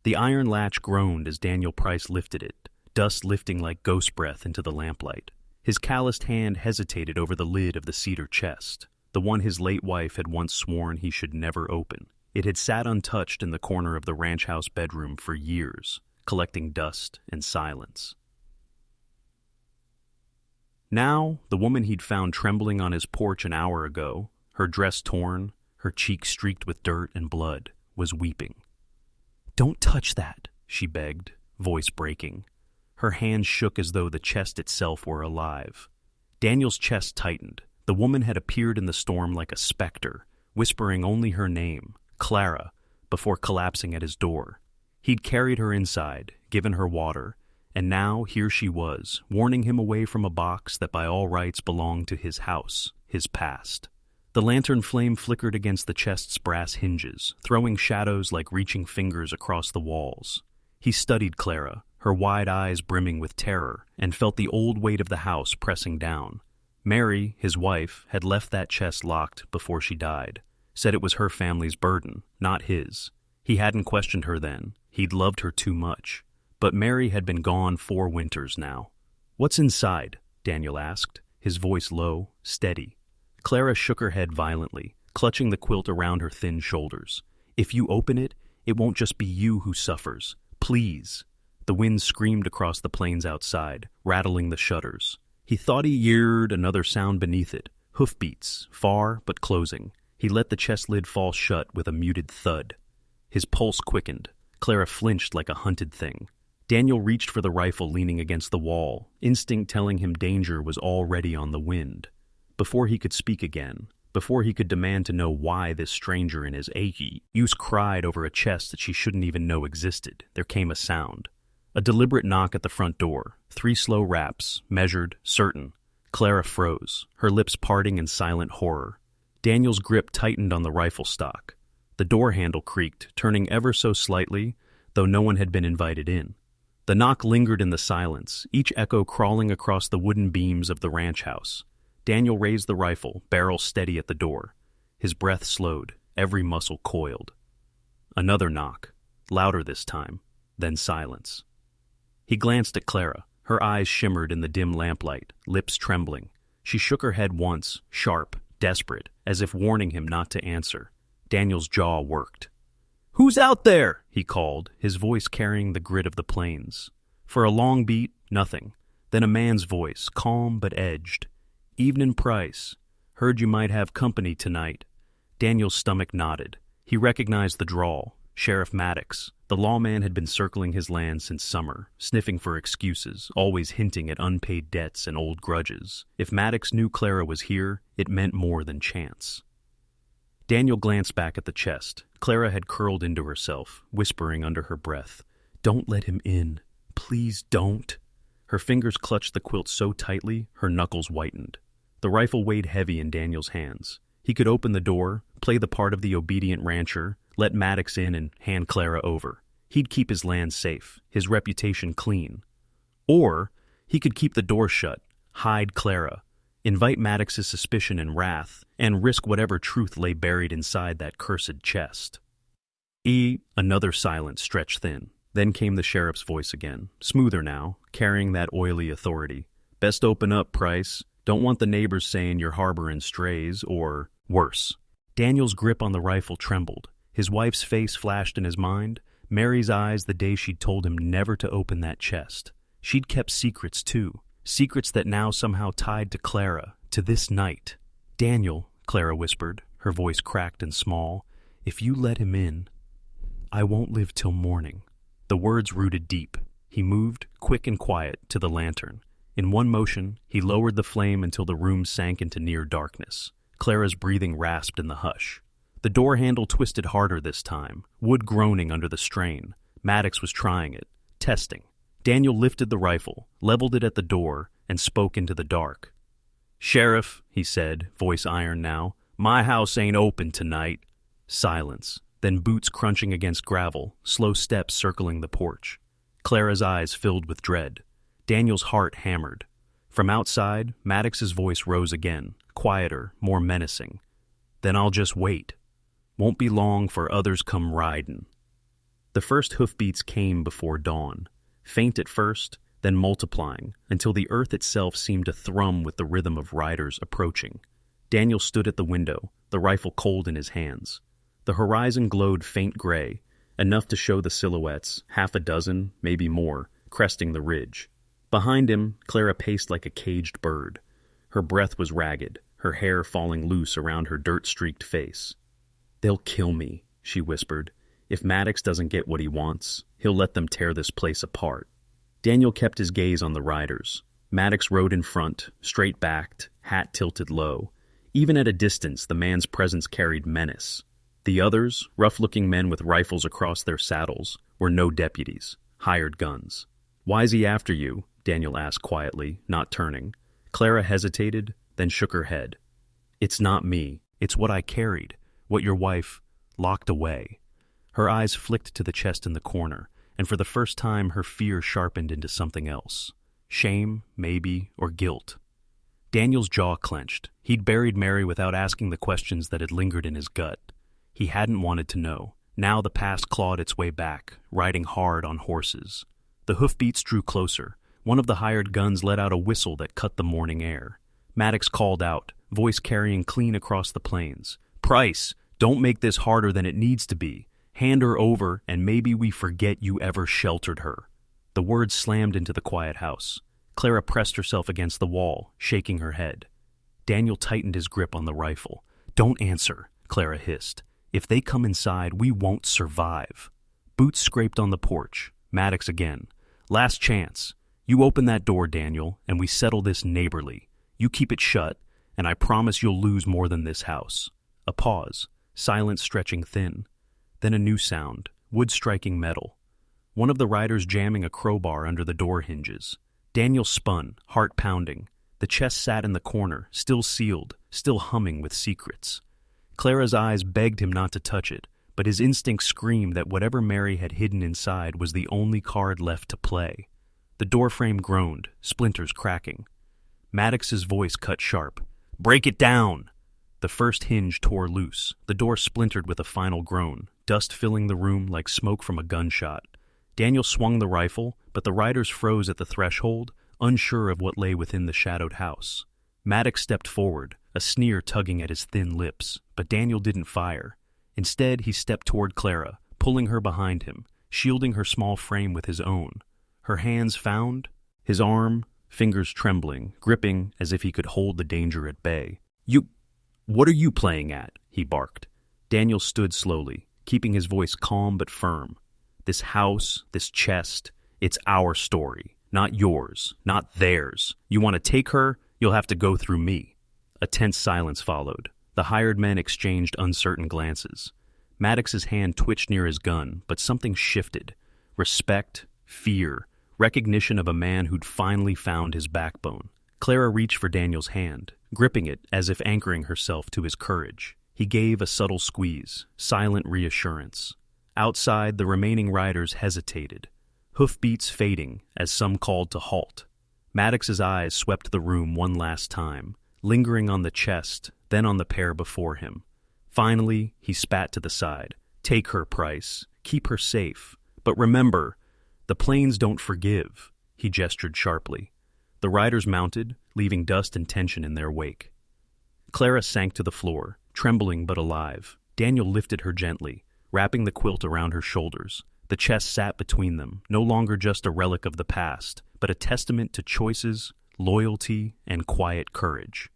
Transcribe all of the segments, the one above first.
The iron latch groaned as Daniel Price lifted it, dust lifting like ghost breath into the lamplight. His calloused hand hesitated over the lid of the cedar chest, the one his late wife had once sworn he should never open. It had sat untouched in the corner of the ranch house bedroom for years, collecting dust and silence. Now, the woman he'd found trembling on his porch an hour ago, her dress torn, her cheeks streaked with dirt and blood, was weeping. "Don't touch that," she begged, voice breaking. Her hands shook as though the chest itself were alive. Daniel's chest tightened. The woman had appeared in the storm like a specter, whispering only her name, Clara, before collapsing at his door. He'd carried her inside, given her water, and now here she was, warning him away from a box that by all rights belonged to his house, his past. The lantern flame flickered against the chest's brass hinges, throwing shadows like reaching fingers across the walls. He studied Clara, her wide eyes brimming with terror, and felt the old weight of the house pressing down. Mary, his wife, had left that chest locked before she died, said it was her family's burden, not his. He hadn't questioned her then. He'd loved her too much. But Mary had been gone 4 winters now. "What's inside?" Daniel asked, his voice low, steady. Clara shook her head violently, clutching the quilt around her thin shoulders. "If you open it, it won't just be you who suffers. Please." The wind screamed across the plains outside, rattling the shutters. He thought he heard another sound beneath it, hoofbeats, far but closing. He let the chest lid fall shut with a muted thud. His pulse quickened. Clara flinched like a hunted thing. Daniel reached for the rifle leaning against the wall, instinct telling him danger was already on the wind. Before he could speak again, before he could demand to know why this stranger in his achy use cried over a chest that she shouldn't even know existed, there came a sound. A deliberate knock at the front door, 3 slow raps, measured, certain. Clara froze, her lips parting in silent horror. Daniel's grip tightened on the rifle stock. The door handle creaked, turning ever so slightly, though no one had been invited in. The knock lingered in the silence, each echo crawling across the wooden beams of the ranch house. Daniel raised the rifle, barrel steady at the door. His breath slowed, every muscle coiled. Another knock, louder this time, then silence. He glanced at Clara. Her eyes shimmered in the dim lamplight, lips trembling. She shook her head once, sharp, desperate, as if warning him not to answer. Daniel's jaw worked. "Who's out there?" he called, his voice carrying the grit of the plains. For a long beat, nothing. Then a man's voice, calm but edged. "Evenin' Price. Heard you might have company tonight." Daniel's stomach knotted. He recognized the drawl. Sheriff Maddox. The lawman had been circling his land since summer, sniffing for excuses, always hinting at unpaid debts and old grudges. If Maddox knew Clara was here, it meant more than chance. Daniel glanced back at the chest. Clara had curled into herself, whispering under her breath, "Don't let him in. Please don't." Her fingers clutched the quilt so tightly, her knuckles whitened. The rifle weighed heavy in Daniel's hands. He could open the door, play the part of the obedient rancher, let Maddox in and hand Clara over. He'd keep his land safe, his reputation clean. Or he could keep the door shut, hide Clara, invite Maddox's suspicion and wrath, and risk whatever truth lay buried inside that cursed chest. Another silence stretched thin. Then came the sheriff's voice again, smoother now, carrying that oily authority. "Best open up, Price. Don't want the neighbors saying you're harboring strays, or worse." Daniel's grip on the rifle trembled. His wife's face flashed in his mind, Mary's eyes the day she'd told him never to open that chest. She'd kept secrets, too. Secrets that now somehow tied to Clara, to this night. "Daniel," Clara whispered, her voice cracked and small, "if you let him in, I won't live till morning." The words rooted deep. He moved, quick and quiet, to the lantern. In one motion, he lowered the flame until the room sank into near darkness. Clara's breathing rasped in the hush. The door handle twisted harder this time, wood groaning under the strain. Maddox was trying it, testing. Daniel lifted the rifle, leveled it at the door, and spoke into the dark. "Sheriff," he said, voice iron now, "my house ain't open tonight." Silence, then boots crunching against gravel, slow steps circling the porch. Clara's eyes filled with dread. Daniel's heart hammered. From outside, Maddox's voice rose again, quieter, more menacing. "Then I'll just wait. Won't be long for others come ridin'." The first hoofbeats came before dawn, faint at first, then multiplying, until the earth itself seemed to thrum with the rhythm of riders approaching. Daniel stood at the window, the rifle cold in his hands. The horizon glowed faint gray, enough to show the silhouettes, half a dozen, maybe more, cresting the ridge. Behind him, Clara paced like a caged bird. Her breath was ragged, her hair falling loose around her dirt-streaked face. "They'll kill me," she whispered. "If Maddox doesn't get what he wants, he'll let them tear this place apart." Daniel kept his gaze on the riders. Maddox rode in front, straight-backed, hat tilted low. Even at a distance, the man's presence carried menace. The others, rough-looking men with rifles across their saddles, were no deputies, hired guns. "Why's he after you?" Daniel asked quietly, not turning. Clara hesitated, then shook her head. "It's not me. It's what I carried, what your wife locked away." Her eyes flicked to the chest in the corner, and for the first time her fear sharpened into something else. Shame, maybe, or guilt. Daniel's jaw clenched. He'd buried Mary without asking the questions that had lingered in his gut. He hadn't wanted to know. Now the past clawed its way back, riding hard on horses. The hoofbeats drew closer. One of the hired guns let out a whistle that cut the morning air. Maddox called out, voice carrying clean across the plains. "Price, don't make this harder than it needs to be. Hand her over, and maybe we forget you ever sheltered her." The words slammed into the quiet house. Clara pressed herself against the wall, shaking her head. Daniel tightened his grip on the rifle. "Don't answer," Clara hissed. "If they come inside, we won't survive." Boots scraped on the porch. Maddox again. "Last chance. You open that door, Daniel, and we settle this neighborly. You keep it shut, and I promise you'll lose more than this house." A pause, silence stretching thin. Then a new sound, wood striking metal. One of the riders jamming a crowbar under the door hinges. Daniel spun, heart pounding. The chest sat in the corner, still sealed, still humming with secrets. Clara's eyes begged him not to touch it, but his instinct screamed that whatever Mary had hidden inside was the only card left to play. The doorframe groaned, splinters cracking. Maddox's voice cut sharp. "Break it down!" The first hinge tore loose. The door splintered with a final groan, dust filling the room like smoke from a gunshot. Daniel swung the rifle, but the riders froze at the threshold, unsure of what lay within the shadowed house. Maddox stepped forward, a sneer tugging at his thin lips, but Daniel didn't fire. Instead, he stepped toward Clara, pulling her behind him, shielding her small frame with his own. Her hands found, his arm, fingers trembling, gripping as if he could hold the danger at bay. What are you playing at?" he barked. Daniel stood slowly, keeping his voice calm but firm. "This house, this chest, it's our story, not yours, not theirs. You want to take her, you'll have to go through me." A tense silence followed. The hired men exchanged uncertain glances. Maddox's hand twitched near his gun, but something shifted. Respect, fear, recognition of a man who'd finally found his backbone. Clara reached for Daniel's hand, gripping it as if anchoring herself to his courage. He gave a subtle squeeze, silent reassurance. Outside, the remaining riders hesitated, hoofbeats fading as some called to halt. Maddox's eyes swept the room one last time, lingering on the chest, then on the pair before him. Finally, he spat to the side. "Take her, Price. Keep her safe. But remember, the plains don't forgive." He gestured sharply. The riders mounted, leaving dust and tension in their wake. Clara sank to the floor, trembling but alive. Daniel lifted her gently, wrapping the quilt around her shoulders. The chest sat between them, no longer just a relic of the past, but a testament to choices, loyalty, and quiet courage.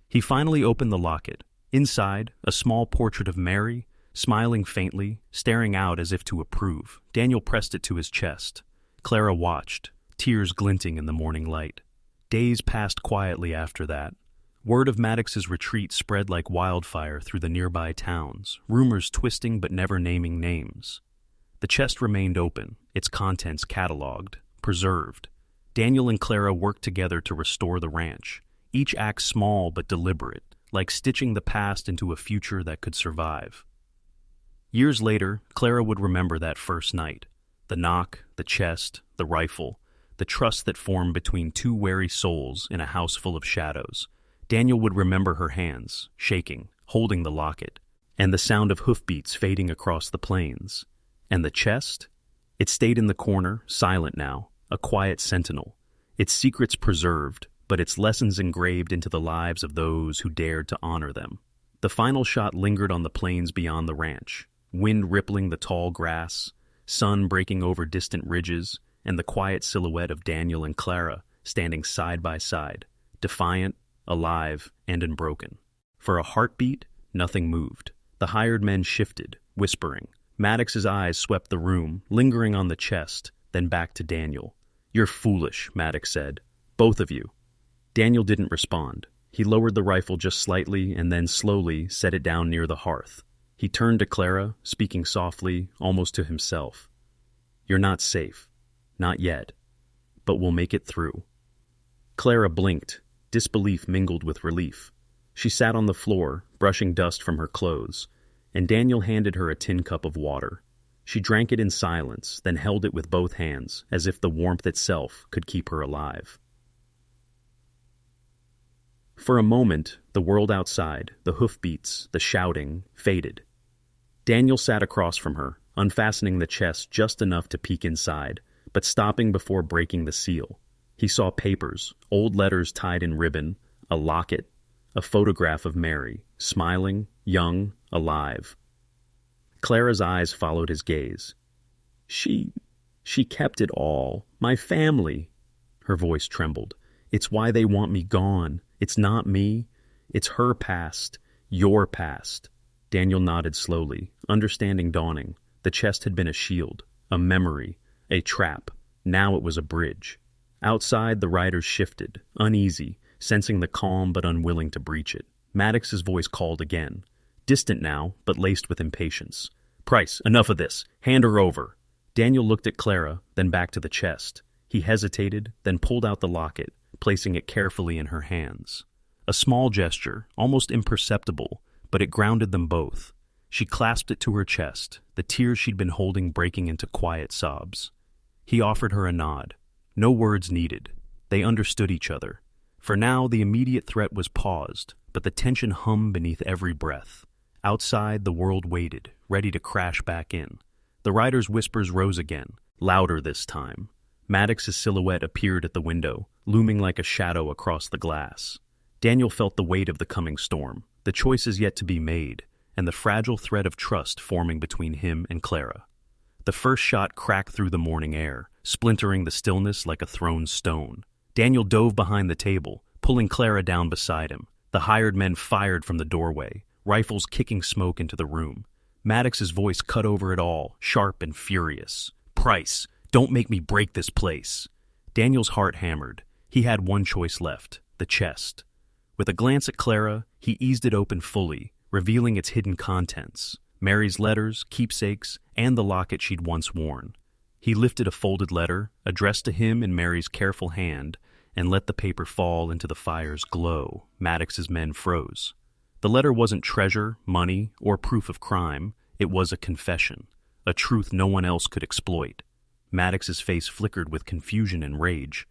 He finally opened the locket. Inside, a small portrait of Mary, smiling faintly, staring out as if to approve. Daniel pressed it to his chest. Clara watched, tears glinting in the morning light. Days passed quietly after that. Word of Maddox's retreat spread like wildfire through the nearby towns, rumors twisting but never naming names. The chest remained open, its contents cataloged, preserved. Daniel and Clara worked together to restore the ranch, each act small but deliberate, like stitching the past into a future that could survive. Years later, Clara would remember that first night. The knock, the chest, the rifle, the trust that formed between two wary souls in a house full of shadows. Daniel would remember her hands, shaking, holding the locket, and the sound of hoofbeats fading across the plains. And the chest? It stayed in the corner, silent now, a quiet sentinel. Its secrets preserved, but its lessons engraved into the lives of those who dared to honor them. The final shot lingered on the plains beyond the ranch, wind rippling the tall grass, sun breaking over distant ridges, and the quiet silhouette of Daniel and Clara standing side by side, defiant, alive, and unbroken. For a heartbeat, nothing moved. The hired men shifted, whispering. Maddox's eyes swept the room, lingering on the chest, then back to Daniel. "You're foolish," Maddox said. "Both of you." Daniel didn't respond. He lowered the rifle just slightly and then slowly set it down near the hearth. He turned to Clara, speaking softly, almost to himself. "You're not safe. Not yet. But we'll make it through." Clara blinked, disbelief mingled with relief. She sat on the floor, brushing dust from her clothes, and Daniel handed her a tin cup of water. She drank it in silence, then held it with both hands, as if the warmth itself could keep her alive. For a moment, the world outside, the hoofbeats, the shouting, faded. Daniel sat across from her, unfastening the chest just enough to peek inside, but stopping before breaking the seal. He saw papers, old letters tied in ribbon, a locket, a photograph of Mary, smiling, young, alive. Clara's eyes followed his gaze. She kept it all. My family." Her voice trembled. "It's why they want me gone. It's not me. It's her past. Your past." Daniel nodded slowly, understanding dawning. The chest had been a shield, a memory, a trap. Now it was a bridge. Outside, the riders shifted, uneasy, sensing the calm but unwilling to breach it. Maddox's voice called again, distant now, but laced with impatience. "Price, enough of this. Hand her over." Daniel looked at Clara, then back to the chest. He hesitated, then pulled out the locket, placing it carefully in her hands. A small gesture, almost imperceptible, but it grounded them both. She clasped it to her chest, the tears she'd been holding breaking into quiet sobs. He offered her a nod. No words needed. They understood each other. For now, the immediate threat was paused, but the tension hummed beneath every breath. Outside, the world waited, ready to crash back in. The riders' whispers rose again, louder this time. Maddox's silhouette appeared at the window, looming like a shadow across the glass. Daniel felt the weight of the coming storm, the choices yet to be made, and the fragile thread of trust forming between him and Clara. The first shot cracked through the morning air, splintering the stillness like a thrown stone. Daniel dove behind the table, pulling Clara down beside him. The hired men fired from the doorway, rifles kicking smoke into the room. Maddox's voice cut over it all, sharp and furious. "Price, don't make me break this place." Daniel's heart hammered. He had one choice left, the chest. With a glance at Clara, he eased it open fully, revealing its hidden contents. Mary's letters, keepsakes, and the locket she'd once worn. He lifted a folded letter, addressed to him in Mary's careful hand, and let the paper fall into the fire's glow. Maddox's men froze. The letter wasn't treasure, money, or proof of crime. It was a confession, a truth no one else could exploit. Maddox's face flickered with confusion and rage.